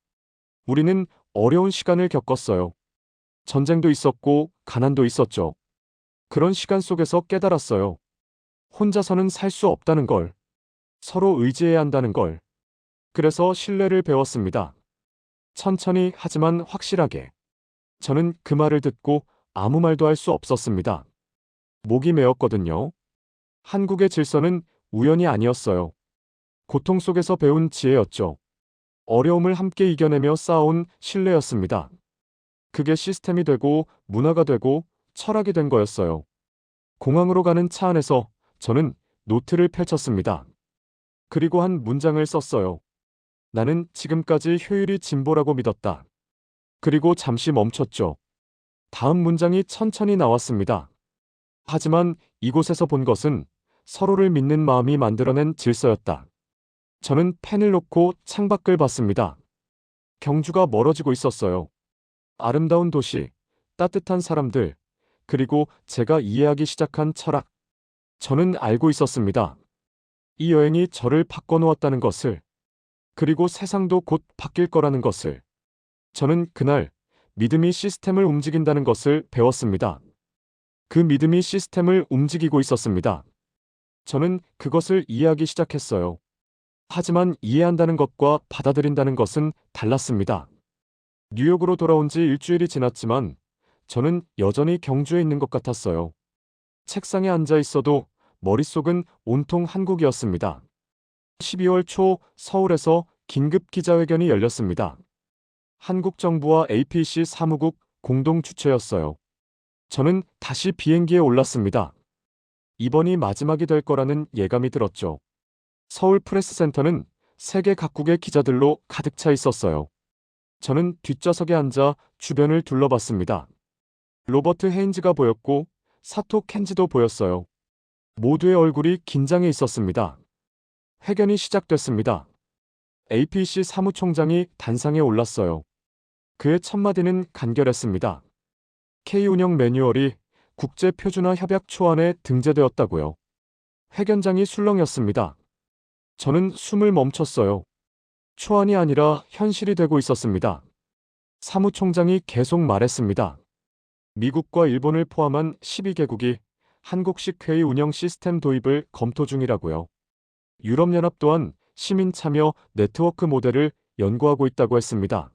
우리는 어려운 시간을 겪었어요. 전쟁도 있었고 가난도 있었죠. 그런 시간 속에서 깨달았어요. 혼자서는 살 수 없다는 걸. 서로 의지해야 한다는 걸. 그래서 신뢰를 배웠습니다. 천천히 하지만 확실하게. 저는 그 말을 듣고 아무 말도 할 수 없었습니다. 목이 메었거든요. 한국의 질서는 우연이 아니었어요. 고통 속에서 배운 지혜였죠. 어려움을 함께 이겨내며 쌓아온 신뢰였습니다. 그게 시스템이 되고 문화가 되고 철학이 된 거였어요. 공항으로 가는 차 안에서 저는 노트를 펼쳤습니다. 그리고 한 문장을 썼어요. 나는 지금까지 효율이 진보라고 믿었다. 그리고 잠시 멈췄죠. 다음 문장이 천천히 나왔습니다. 하지만 이곳에서 본 것은 서로를 믿는 마음이 만들어낸 질서였다. 저는 펜을 놓고 창밖을 봤습니다. 경주가 멀어지고 있었어요. 아름다운 도시, 따뜻한 사람들, 그리고 제가 이해하기 시작한 철학. 저는 알고 있었습니다. 이 여행이 저를 바꿔놓았다는 것을, 그리고 세상도 곧 바뀔 거라는 것을. 저는 그날 믿음이 시스템을 움직인다는 것을 배웠습니다. 그 믿음이 시스템을 움직이고 있었습니다. 저는 그것을 이해하기 시작했어요. 하지만 이해한다는 것과 받아들인다는 것은 달랐습니다. 뉴욕으로 돌아온 지 일주일이 지났지만 저는 여전히 경주에 있는 것 같았어요. 책상에 앉아 있어도 머릿속은 온통 한국이었습니다. 12월 초 서울에서 긴급 기자회견이 열렸습니다. 한국 정부와 APC 사무국 공동 주최였어요. 저는 다시 비행기에 올랐습니다. 이번이 마지막이 될 거라는 예감이 들었죠. 서울 프레스센터는 세계 각국의 기자들로 가득 차 있었어요. 저는 뒷좌석에 앉아 주변을 둘러봤습니다. 로버트 헤인즈가 보였고 사토 켄지도 보였어요. 모두의 얼굴이 긴장해 있었습니다. 회견이 시작됐습니다. APC 사무총장이 단상에 올랐어요. 그의 첫 마디는 간결했습니다. K 운영 매뉴얼이 국제 표준화 협약 초안에 등재되었다고요. 회견장이 술렁였습니다. 저는 숨을 멈췄어요. 초안이 아니라 현실이 되고 있었습니다. 사무총장이 계속 말했습니다. 미국과 일본을 포함한 12개국이 한국식 회의 운영 시스템 도입을 검토 중이라고요. 유럽연합 또한 시민 참여 네트워크 모델을 연구하고 있다고 했습니다.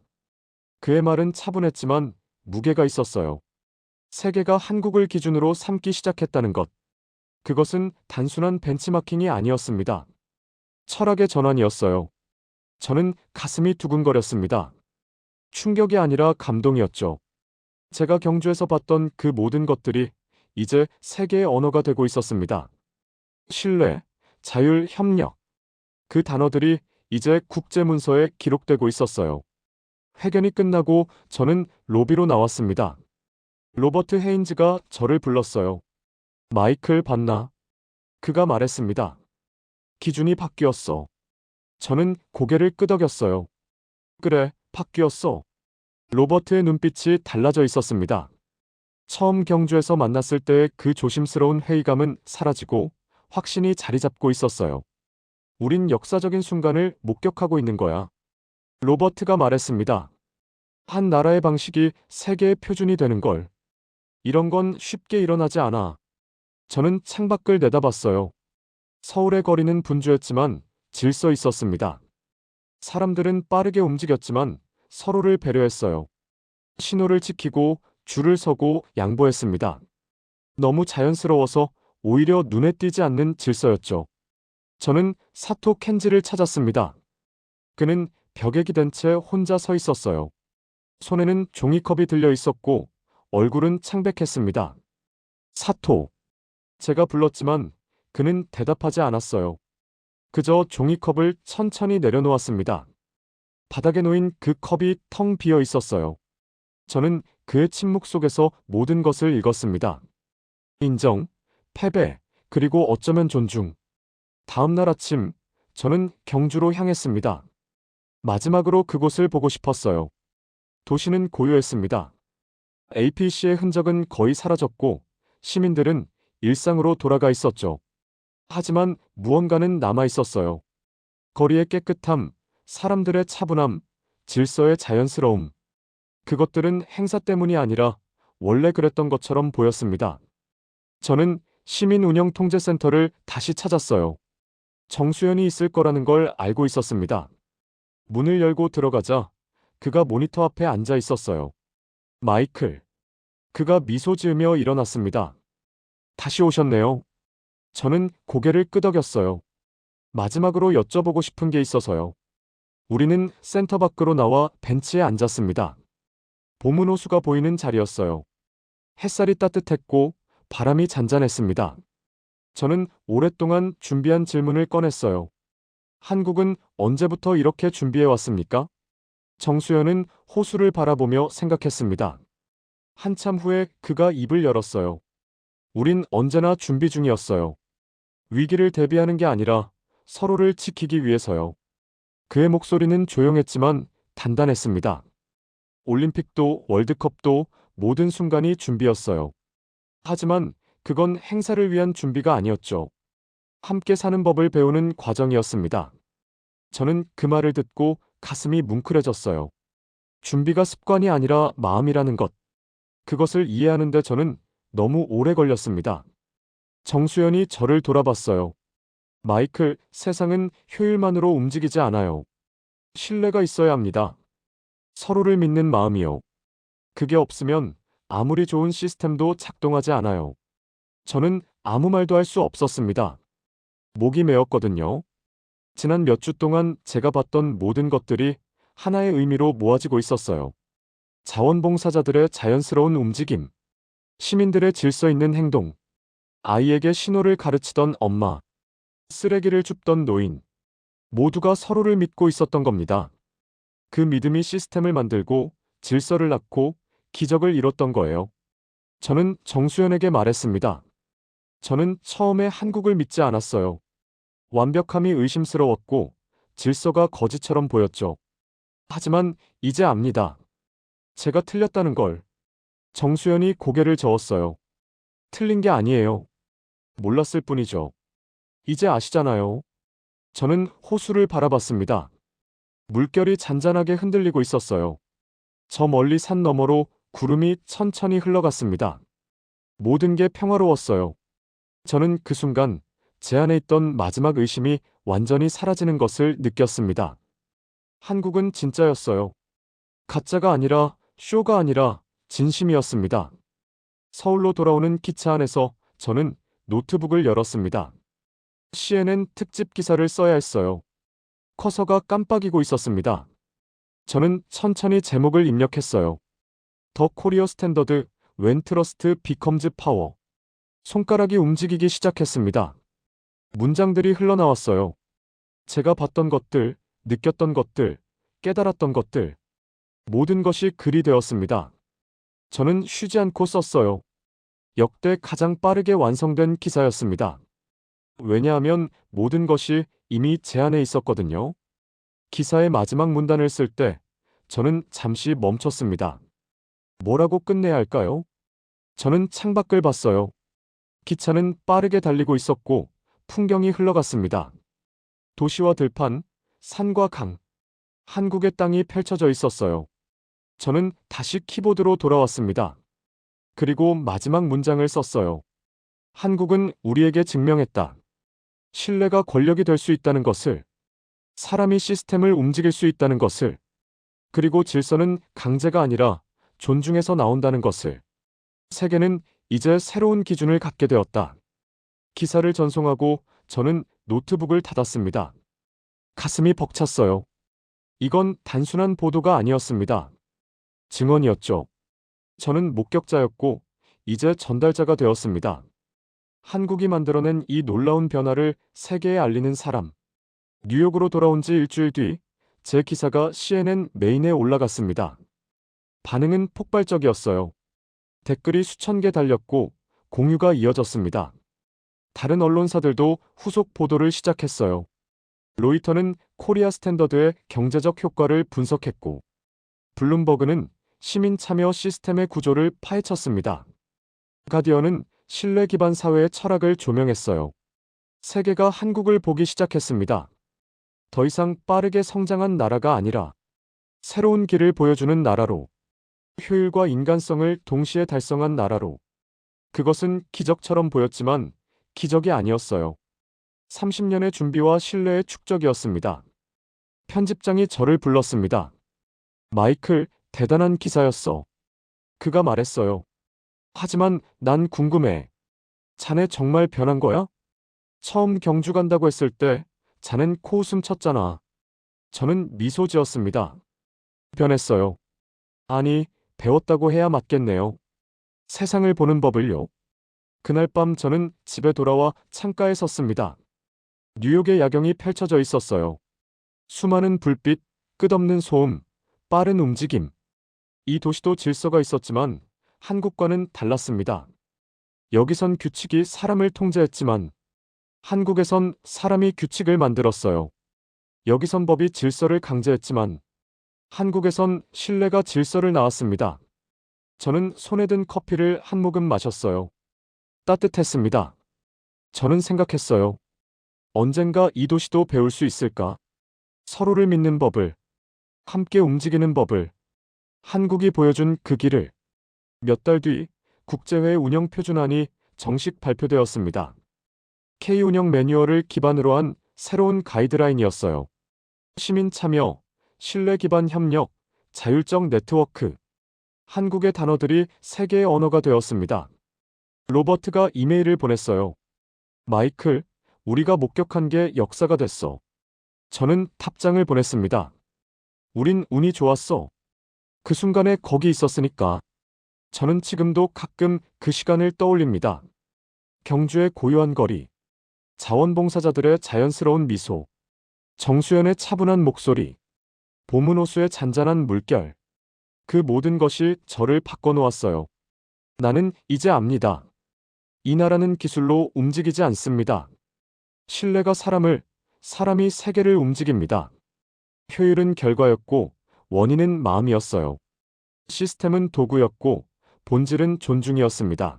그의 말은 차분했지만 무게가 있었어요. 세계가 한국을 기준으로 삼기 시작했다는 것. 그것은 단순한 벤치마킹이 아니었습니다. 철학의 전환이었어요. 저는 가슴이 두근거렸습니다. 충격이 아니라 감동이었죠. 제가 경주에서 봤던 그 모든 것들이 이제 세계의 언어가 되고 있었습니다. 신뢰, 자율, 협력. 그 단어들이 이제 국제 문서에 기록되고 있었어요. 회견이 끝나고 저는 로비로 나왔습니다. 로버트 헤인즈가 저를 불렀어요. 마이클 봤나? 그가 말했습니다. 기준이 바뀌었어. 저는 고개를 끄덕였어요. 그래, 바뀌었어. 로버트의 눈빛이 달라져 있었습니다. 처음 경주에서 만났을 때의 그 조심스러운 회의감은 사라지고 확신이 자리 잡고 있었어요. 우린 역사적인 순간을 목격하고 있는 거야. 로버트가 말했습니다. 한 나라의 방식이 세계의 표준이 되는 걸. 이런 건 쉽게 일어나지 않아. 저는 창밖을 내다봤어요. 서울의 거리는 분주했지만 질서 있었습니다. 사람들은 빠르게 움직였지만 서로를 배려했어요. 신호를 지키고 줄을 서고 양보했습니다. 너무 자연스러워서 오히려 눈에 띄지 않는 질서였죠. 저는 사토 켄지를 찾았습니다. 그는 벽에 기댄 채 혼자 서 있었어요. 손에는 종이컵이 들려 있었고 얼굴은 창백했습니다. 사토. 제가 불렀지만 그는 대답하지 않았어요. 그저 종이컵을 천천히 내려놓았습니다. 바닥에 놓인 그 컵이 텅 비어 있었어요. 저는 그의 침묵 속에서 모든 것을 읽었습니다. 인정, 패배, 그리고 어쩌면 존중. 다음 날 아침, 저는 경주로 향했습니다. 마지막으로 그곳을 보고 싶었어요. 도시는 고요했습니다. APC의 흔적은 거의 사라졌고 시민들은 일상으로 돌아가 있었죠. 하지만 무언가는 남아 있었어요. 거리의 깨끗함, 사람들의 차분함, 질서의 자연스러움. 그것들은 행사 때문이 아니라 원래 그랬던 것처럼 보였습니다. 저는 시민운영통제센터를 다시 찾았어요. 정수연이 있을 거라는 걸 알고 있었습니다. 문을 열고 들어가자 그가 모니터 앞에 앉아 있었어요. 마이클. 그가 미소 지으며 일어났습니다. 다시 오셨네요. 저는 고개를 끄덕였어요. 마지막으로 여쭤보고 싶은 게 있어서요. 우리는 센터 밖으로 나와 벤치에 앉았습니다. 봄은 호수가 보이는 자리였어요. 햇살이 따뜻했고 바람이 잔잔했습니다. 저는 오랫동안 준비한 질문을 꺼냈어요. 한국은 언제부터 이렇게 준비해 왔습니까? 정수연은 호수를 바라보며 생각했습니다. 한참 후에 그가 입을 열었어요. 우린 언제나 준비 중이었어요. 위기를 대비하는 게 아니라 서로를 지키기 위해서요. 그의 목소리는 조용했지만 단단했습니다. 올림픽도 월드컵도 모든 순간이 준비였어요. 하지만 그건 행사를 위한 준비가 아니었죠. 함께 사는 법을 배우는 과정이었습니다. 저는 그 말을 듣고 가슴이 뭉클해졌어요. 준비가 습관이 아니라 마음이라는 것. 그것을 이해하는데 저는 너무 오래 걸렸습니다. 정수연이 저를 돌아봤어요. 마이클, 세상은 효율만으로 움직이지 않아요. 신뢰가 있어야 합니다. 서로를 믿는 마음이요. 그게 없으면 아무리 좋은 시스템도 작동하지 않아요. 저는 아무 말도 할 수 없었습니다. 목이 메었거든요. 지난 몇 주 동안 제가 봤던 모든 것들이 하나의 의미로 모아지고 있었어요. 자원봉사자들의 자연스러운 움직임, 시민들의 질서 있는 행동, 아이에게 신호를 가르치던 엄마, 쓰레기를 줍던 노인, 모두가 서로를 믿고 있었던 겁니다. 그 믿음이 시스템을 만들고 질서를 낳고 기적을 이뤘던 거예요. 저는 정수연에게 말했습니다. 저는 처음에 한국을 믿지 않았어요. 완벽함이 의심스러웠고 질서가 거짓처럼 보였죠. 하지만 이제 압니다. 제가 틀렸다는 걸. 정수연이 고개를 저었어요. 틀린 게 아니에요. 몰랐을 뿐이죠. 이제 아시잖아요. 저는 호수를 바라봤습니다. 물결이 잔잔하게 흔들리고 있었어요. 저 멀리 산 너머로 구름이 천천히 흘러갔습니다. 모든 게 평화로웠어요. 저는 그 순간 제 안에 있던 마지막 의심이 완전히 사라지는 것을 느꼈습니다. 한국은 진짜였어요. 가짜가 아니라 쇼가 아니라 진심이었습니다. 서울로 돌아오는 기차 안에서 저는 노트북을 열었습니다. CNN 특집 기사를 써야 했어요. 커서가 깜빡이고 있었습니다. 저는 천천히 제목을 입력했어요. 더 코리어 스탠더드, 웬 트러스트 비컴즈 파워. 손가락이 움직이기 시작했습니다. 문장들이 흘러나왔어요. 제가 봤던 것들, 느꼈던 것들, 깨달았던 것들. 모든 것이 글이 되었습니다. 저는 쉬지 않고 썼어요. 역대 가장 빠르게 완성된 기사였습니다. 왜냐하면 모든 것이 이미 제 안에 있었거든요. 기사의 마지막 문단을 쓸 때 저는 잠시 멈췄습니다. 뭐라고 끝내야 할까요? 저는 창밖을 봤어요. 기차는 빠르게 달리고 있었고 풍경이 흘러갔습니다. 도시와 들판, 산과 강, 한국의 땅이 펼쳐져 있었어요. 저는 다시 키보드로 돌아왔습니다. 그리고 마지막 문장을 썼어요. 한국은 우리에게 증명했다. 신뢰가 권력이 될 수 있다는 것을, 사람이 시스템을 움직일 수 있다는 것을, 그리고 질서는 강제가 아니라 존중에서 나온다는 것을. 세계는 이제 새로운 기준을 갖게 되었다. 기사를 전송하고 저는 노트북을 닫았습니다. 가슴이 벅찼어요. 이건 단순한 보도가 아니었습니다. 증언이었죠. 저는 목격자였고 이제 전달자가 되었습니다. 한국이 만들어낸 이 놀라운 변화를 세계에 알리는 사람. 뉴욕으로 돌아온 지 일주일 뒤 제 기사가 CNN 메인에 올라갔습니다. 반응은 폭발적이었어요. 댓글이 수천 개 달렸고 공유가 이어졌습니다. 다른 언론사들도 후속 보도를 시작했어요. 로이터는 코리아 스탠더드의 경제적 효과를 분석했고 블룸버그는 시민 참여 시스템의 구조를 파헤쳤습니다. 가디언은 신뢰 기반 사회의 철학을 조명했어요. 세계가 한국을 보기 시작했습니다. 더 이상 빠르게 성장한 나라가 아니라 새로운 길을 보여주는 나라로, 효율과 인간성을 동시에 달성한 나라로. 그것은 기적처럼 보였지만 기적이 아니었어요. 30년의 준비와 신뢰의 축적이었습니다. 편집장이 저를 불렀습니다. 마이클, 대단한 기사였어. 그가 말했어요. 하지만 난 궁금해. 자네 정말 변한 거야? 처음 경주 간다고 했을 때 자넨 코웃음 쳤잖아. 저는 미소 지었습니다. 변했어요. 아니, 배웠다고 해야 맞겠네요. 세상을 보는 법을요. 그날 밤 저는 집에 돌아와 창가에 섰습니다. 뉴욕의 야경이 펼쳐져 있었어요. 수많은 불빛, 끝없는 소음, 빠른 움직임. 이 도시도 질서가 있었지만 한국과는 달랐습니다. 여기선 규칙이 사람을 통제했지만 한국에선 사람이 규칙을 만들었어요. 여기선 법이 질서를 강제했지만 한국에선 신뢰가 질서를 낳았습니다. 저는 손에 든 커피를 한 모금 마셨어요. 따뜻했습니다. 저는 생각했어요. 언젠가 이 도시도 배울 수 있을까? 서로를 믿는 법을, 함께 움직이는 법을, 한국이 보여준 그 길을. 몇 달 뒤 국제회의 운영 표준안이 정식 발표되었습니다. K 운영 매뉴얼을 기반으로 한 새로운 가이드라인이었어요. 시민 참여, 신뢰 기반 협력, 자율적 네트워크. 한국의 단어들이 세계의 언어가 되었습니다. 로버트가 이메일을 보냈어요. 마이클, 우리가 목격한 게 역사가 됐어. 저는 답장을 보냈습니다. 우린 운이 좋았어. 그 순간에 거기 있었으니까. 저는 지금도 가끔 그 시간을 떠올립니다. 경주의 고요한 거리, 자원봉사자들의 자연스러운 미소, 정수연의 차분한 목소리, 봄은호수의 잔잔한 물결. 그 모든 것이 저를 바꿔놓았어요. 나는 이제 압니다. 이 나라는 기술로 움직이지 않습니다. 신뢰가 사람을, 사람이 세계를 움직입니다. 효율은 결과였고 원인은 마음이었어요. 시스템은 도구였고 본질은 존중이었습니다.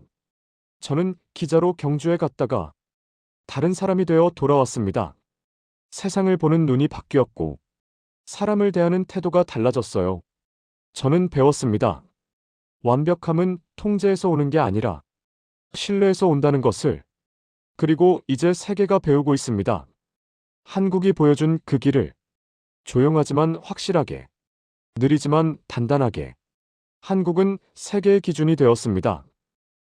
저는 기자로 경주에 갔다가 다른 사람이 되어 돌아왔습니다. 세상을 보는 눈이 바뀌었고 사람을 대하는 태도가 달라졌어요. 저는 배웠습니다. 완벽함은 통제에서 오는 게 아니라 신뢰에서 온다는 것을. 그리고 이제 세계가 배우고 있습니다. 한국이 보여준 그 길을. 조용하지만 확실하게. 느리지만 단단하게. 한국은 세계의 기준이 되었습니다.